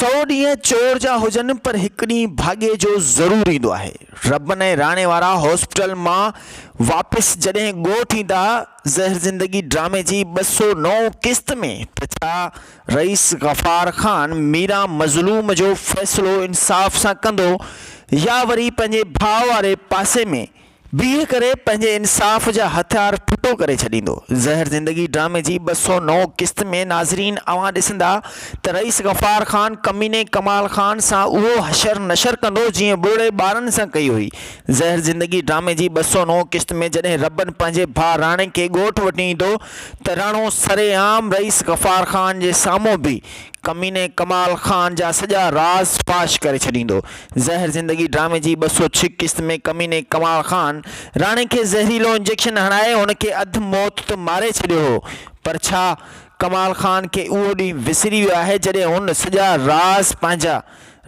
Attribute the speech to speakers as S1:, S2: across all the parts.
S1: 100 ॾींहं चोर जा हुजनि पर हिकु ॾींहुं भाग्य जो ज़रूरु ईंदो आहे। रब ने राणे वारा हॉस्पिटल मां वापसि जॾहिं ॻोठ ईंदा ज़हर ज़िंदगी ड्रामे जी 209 क़िस्त में त छा रईस गफ़ार ख़ान मीरा मज़लूम जो फ़ैसिलो इंसाफ़ सां कंदो या वरी पंहिंजे भाउ वारे पासे में बीह करे पंहिंजे इंसाफ़ जा हथियार फुटो करे छॾींदो। ज़हर ज़िंदगी ड्रामे जी 209 क़िस्त में नाज़रीन अवां ॾिसंदा त रईस गफ़ार ख़ान कमीने कमाल ख़ान सां उहो हशर नशर कंदो जीअं बुढ़े ॿारनि सां कई हुई। ज़हर ज़िंदगी ड्रामे जी 209 क़िस्त में जॾहिं रबन पंहिंजे भाउ राणे खे ॻोठ वठी ईंदो त राणो सरेआम रईस गफ़ार ख़ान जे साम्हूं बि कमीने कमाल ख़ान जा सॼा राज़ फाश करे छॾींदो। ज़हर ज़िंदगी ड्रामे जी 206 क़िस्त में कमीने कमाल ख़ान राणे खे ज़हरीलो इंजेक्शन हणाए हुनखे अधु मौत त मारे छॾियो हो, पर छा कमाल ख़ान खे उहो ॾींहुं विसरी वियो आहे जॾहिं हुन सॼा राज़ पंहिंजा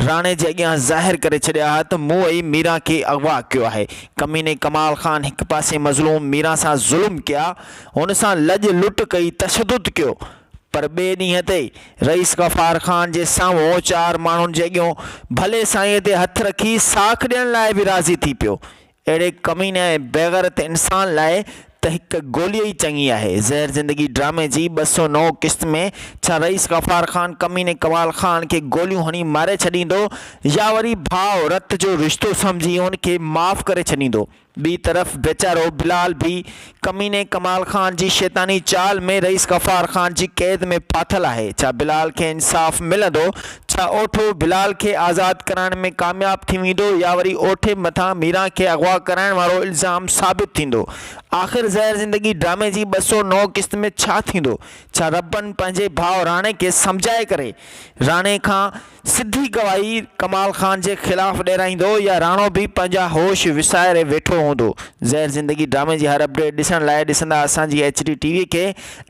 S1: राणे जे अॻियां ज़ाहिर करे छॾिया हा त मूं ई मीरा खे अगवा कयो आहे। कमीने कमाल ख़ान हिकु पासे मज़लूम मीरा सां ज़ुल्म कया, हुन सां लॼ लुट कई, तशदुद कयो, पर ॿिए ॾींहं ते रईस गफ़ार ख़ान जे साम्हूं 4 माण्हुनि जे अॻियां भले साईं ते हथु रखी साख ॾियण लाइ बि राज़ी थी पियो। अहिड़े कमीने ऐं बेग़ैरत इंसान लाइ त हिकु गोली ई चङी आहे। ज़हर ज़िंदगी ड्रामे जी 209 क़िस्त में छा रईस गफ़ार ख़ान कमीने कमाल ख़ान खे गोलियूं हणी मारे छॾींदो या वरी भाउ रत जो रिश्तो सम्झी हुनखे माफ़ करे छॾींदो। ॿी तरफ़ बेचारो बिलाल भी कमीने कमाल ख़ान जी शैतानी चाल में रईस गफ़ार ख़ान जी क़ैद में फाथल आहे। छा बिलाल खे इंसाफ़ मिलंदो? छा ओठो बिलाल खे आज़ाद कराइण में कामयाब थी वेंदो या वरी ओठे मथां मीरा खे अगवा कराइण वारो इल्ज़ाम साबित थींदो? आख़िर ज़हर ज़िंदगी ड्रामे जी 209 क़िस्त में छा थींदो? छा रबन पंहिंजे भाउ राणे खे सम्झाए करे राणे खां सिधी गवाही कमाल ख़ान जे ख़िलाफ़ ॾियाराईंदो या राणो भी पंहिंजा होश विसारे वेठो हूंदो? ज़हर ज़िंदगी ड्रामे जी हर अपडेट ॾिसण लाइ ॾिसंदा असांजी HD TV खे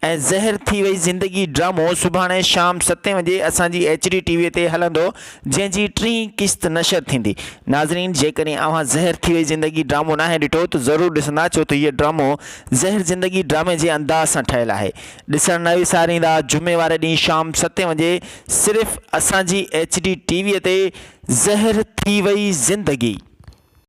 S1: ऐं ज़हर थी वई ज़िंदगी ड्रामो सुभाणे शाम 7 बजे असांजी HD TV ते हलंदो, जंहिंजी 3 क़िस्त नशर थींदी। नाज़रीन, जेकॾहिं अव्हां ज़हर थी वई ज़िंदगी ड्रामो नाहे ॾिठो त ज़रूरु ॾिसंदा, छो त इहो ड्रामो ज़हर ज़िंदगी ड्रामे जे अंदाज़ सां ठहियलु आहे। ॾिसण न विसारींदा जुमे वारे ॾींहुं शाम 7 बजे सिर्फ़ु असांजी HD TV ते ज़हर थी वई ज़िंदगी।